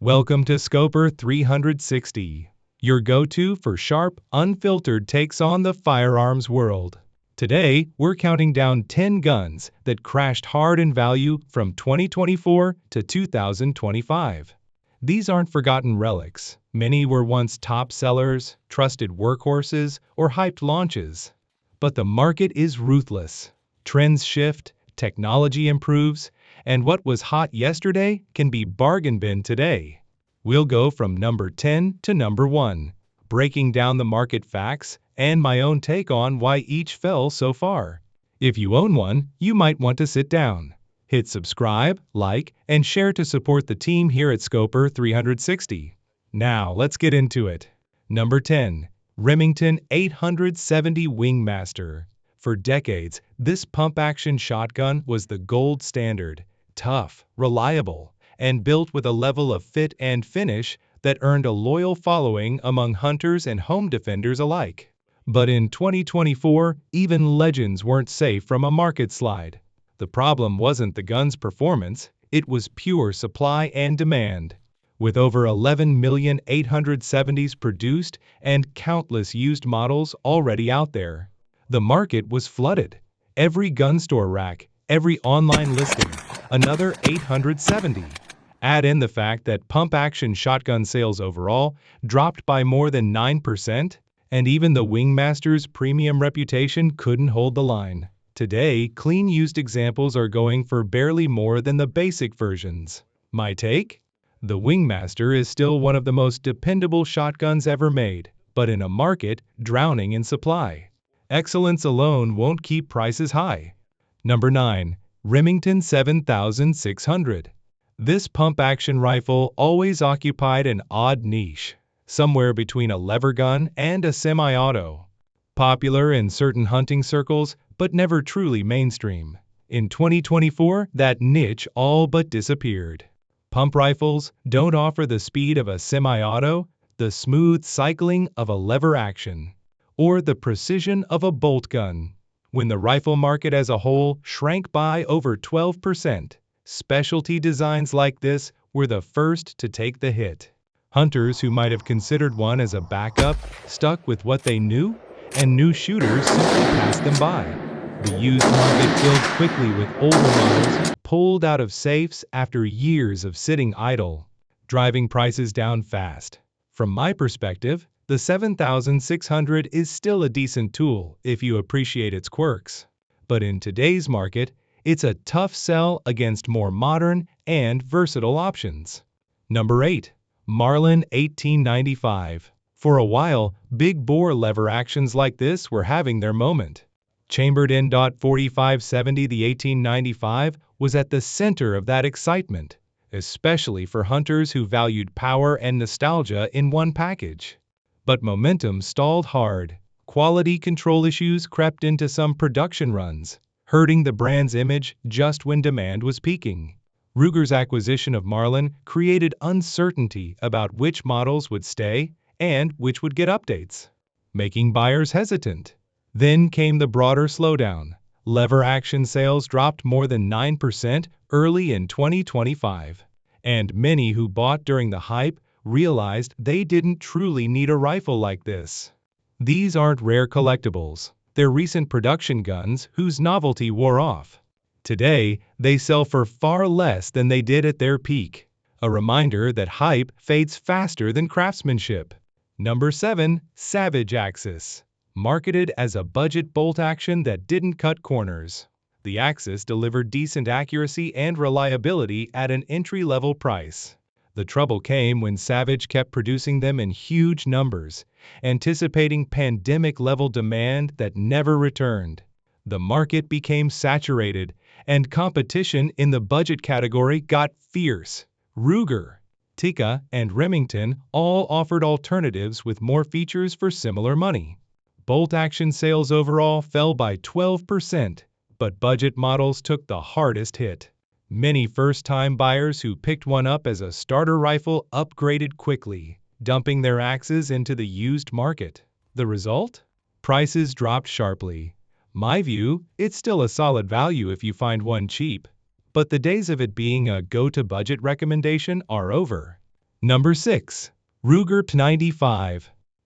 Welcome to Scoper 360, your go-to for sharp, unfiltered takes on the firearms world. Today, we're counting down 10 guns that crashed hard in value from 2024 to 2025. These aren't forgotten relics. Many were once top sellers, trusted workhorses, or hyped launches. But the market is ruthless. Trends shift, technology improves, and what was hot yesterday can be bargain bin today. We'll go from number 10 to number 1, breaking down the market facts and my own take on why each fell so far. If you own one, you might want to sit down. Hit subscribe, like, and share to support the team here at Scoper 360. Now, let's get into it. Number 10. Remington 870 Wingmaster. For decades, this pump-action shotgun was the gold standard. Tough, reliable, and built with a level of fit and finish that earned a loyal following among hunters and home defenders alike. But in 2024, even legends weren't safe from a market slide. The problem wasn't the gun's performance, it was pure supply and demand. With over 11 million 870s produced and countless used models already out there, the market was flooded. Every gun store rack, every online listing, another 870. Add in the fact that pump-action shotgun sales overall dropped by more than 9%, and even the Wingmaster's premium reputation couldn't hold the line. Today, clean used examples are going for barely more than the basic versions. My take? The Wingmaster is still one of the most dependable shotguns ever made, but in a market drowning in supply. Excellence alone won't keep prices high. Number 9. Remington 7600. This pump-action rifle always occupied an odd niche, somewhere between a lever gun and a semi-auto. Popular in certain hunting circles, but never truly mainstream. In 2024, that niche all but disappeared. Pump rifles don't offer the speed of a semi-auto, the smooth cycling of a lever action, or the precision of a bolt gun. When the rifle market as a whole shrank by over 12%, specialty designs like this were the first to take the hit. Hunters who might have considered one as a backup stuck with what they knew, and new shooters simply passed them by. The used market filled quickly with older models pulled out of safes after years of sitting idle, driving prices down fast. From my perspective, the 7600 is still a decent tool if you appreciate its quirks. But in today's market, it's a tough sell against more modern and versatile options. Number 8. Marlin 1895. For a while, big bore lever actions like this were having their moment. Chambered in .4570, the 1895 was at the center of that excitement, especially for hunters who valued power and nostalgia in one package. But momentum stalled hard. Quality control issues crept into some production runs, hurting the brand's image just when demand was peaking. Ruger's acquisition of Marlin created uncertainty about which models would stay and which would get updates, making buyers hesitant. Then came the broader slowdown. Lever action sales dropped more than 9% early in 2025, and many who bought during the hype realized they didn't truly need a rifle like this. These aren't rare collectibles. They're recent production guns whose novelty wore off. Today, they sell for far less than they did at their peak. A reminder that hype fades faster than craftsmanship. Number 7. Savage Axis. Marketed as a budget bolt action that didn't cut corners, the Axis delivered decent accuracy and reliability at an entry-level price. The trouble came when Savage kept producing them in huge numbers, anticipating pandemic-level demand that never returned. The market became saturated, and competition in the budget category got fierce. Ruger, Tikka, and Remington all offered alternatives with more features for similar money. Bolt-action sales overall fell by 12%, but budget models took the hardest hit. Many first-time buyers who picked one up as a starter rifle upgraded quickly, dumping their axes into the used market. The result? Prices dropped sharply. My view, it's still a solid value if you find one cheap, but the days of it being a go-to-budget recommendation are over. Number 6. Ruger P95.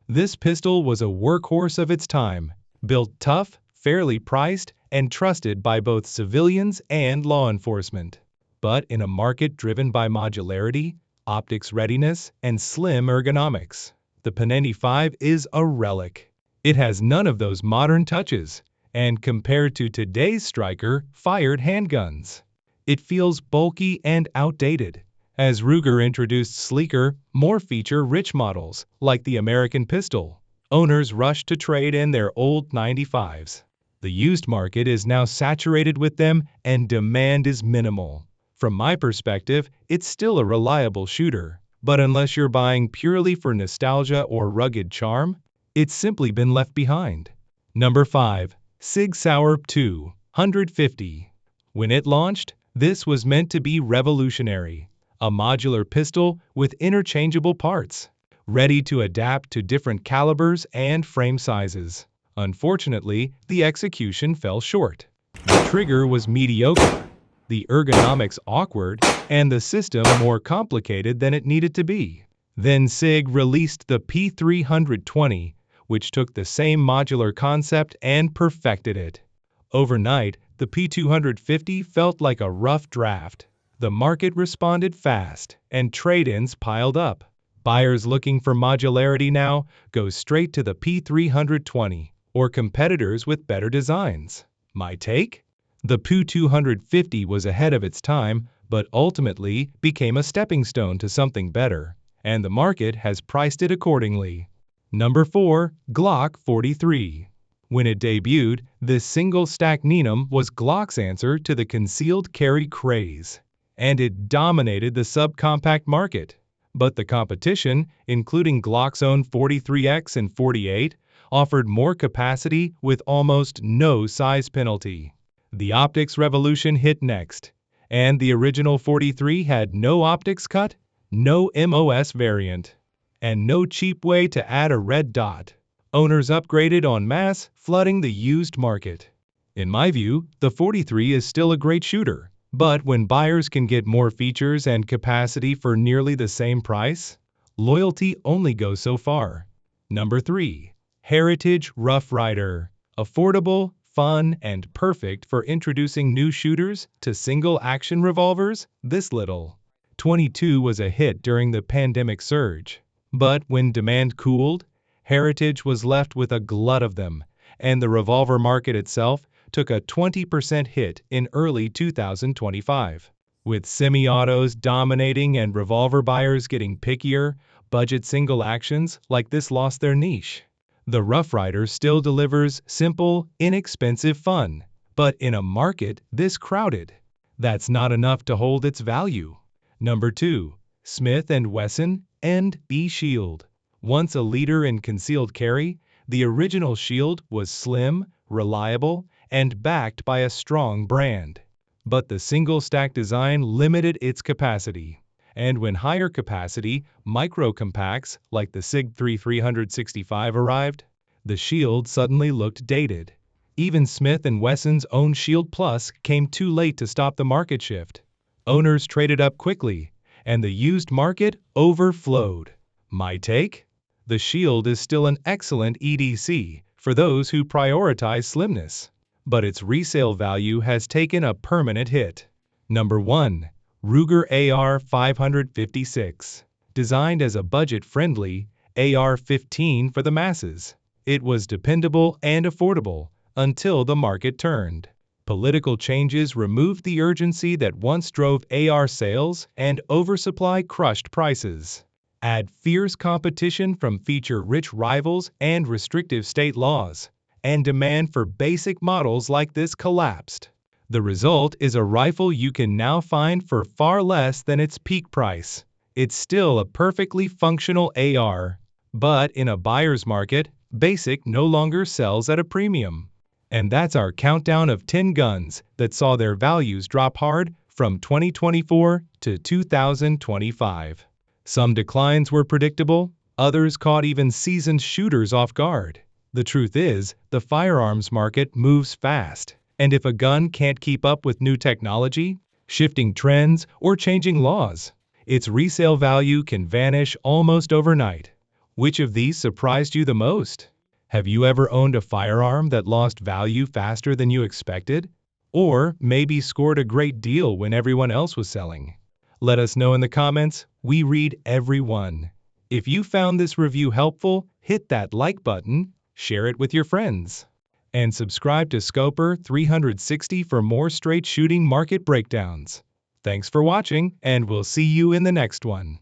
This pistol was a workhorse of its time, built tough, fairly priced, and trusted by both civilians and law enforcement. But in a market driven by modularity, optics readiness, and slim ergonomics, the P95 is a relic. It has none of those modern touches, and compared to today's striker-fired handguns, it feels bulky and outdated. As Ruger introduced sleeker, more feature-rich models, like the American pistol, owners rushed to trade in their old 95s. The used market is now saturated with them and demand is minimal. From my perspective, it's still a reliable shooter, but unless you're buying purely for nostalgia or rugged charm, it's simply been left behind. Number 5. Sig Sauer 250. When it launched, this was meant to be revolutionary. A modular pistol with interchangeable parts, ready to adapt to different calibers and frame sizes. Unfortunately, the execution fell short. The trigger was mediocre, the ergonomics awkward, and the system more complicated than it needed to be. Then SIG released the P320, which took the same modular concept and perfected it. Overnight, the P250 felt like a rough draft. The market responded fast, and trade-ins piled up. Buyers looking for modularity now go straight to the P320 or competitors with better designs. My take? The P250 was ahead of its time, but ultimately became a stepping stone to something better, and the market has priced it accordingly. Number 4. Glock 43. When it debuted, this single-stack Needham was Glock's answer to the concealed carry craze, and it dominated the subcompact market. But the competition, including Glock's own 43X and 48, offered more capacity with almost no size penalty. The optics revolution hit next, and the original 43 had no optics cut, no MOS variant, and no cheap way to add a red dot. Owners upgraded en masse, flooding the used market. In my view, the 43 is still a great shooter, but when buyers can get more features and capacity for nearly the same price, loyalty only goes so far. Number 3. Heritage Rough Rider. Affordable, fun, and perfect for introducing new shooters to single-action revolvers, this little 22 was a hit during the pandemic surge. But when demand cooled, Heritage was left with a glut of them, and the revolver market itself took a 20% hit in early 2025. With semi-autos dominating and revolver buyers getting pickier, budget single actions like this lost their niche. The Rough Rider still delivers simple, inexpensive fun, but in a market this crowded, that's not enough to hold its value. Number 2. Smith & Wesson N.B. Shield. Once a leader in concealed carry, the original Shield was slim, reliable, and backed by a strong brand. But the single-stack design limited its capacity. And when higher capacity, micro-compacts like the SIG 365 arrived, the Shield suddenly looked dated. Even Smith & Wesson's own Shield Plus came too late to stop the market shift. Owners traded up quickly, and the used market overflowed. My take? The Shield is still an excellent EDC for those who prioritize slimness, but its resale value has taken a permanent hit. Number 1. Ruger AR-556. Designed as a budget-friendly AR-15 for the masses, it was dependable and affordable until the market turned. Political changes removed the urgency that once drove AR sales, and oversupply crushed prices. Add fierce competition from feature-rich rivals and restrictive state laws, and demand for basic models like this collapsed. The result is a rifle you can now find for far less than its peak price. It's still a perfectly functional AR, but in a buyer's market, basic no longer sells at a premium. And that's our countdown of 10 guns that saw their values drop hard from 2024 to 2025. Some declines were predictable, others caught even seasoned shooters off guard. The truth is, the firearms market moves fast, and if a gun can't keep up with new technology, shifting trends, or changing laws, its resale value can vanish almost overnight. Which of these surprised you the most? Have you ever owned a firearm that lost value faster than you expected? Or maybe scored a great deal when everyone else was selling? Let us know in the comments. We read every one. If you found this review helpful, hit that like button, share it with your friends, and subscribe to Scoper 360 for more straight shooting market breakdowns. Thanks for watching, and we'll see you in the next one.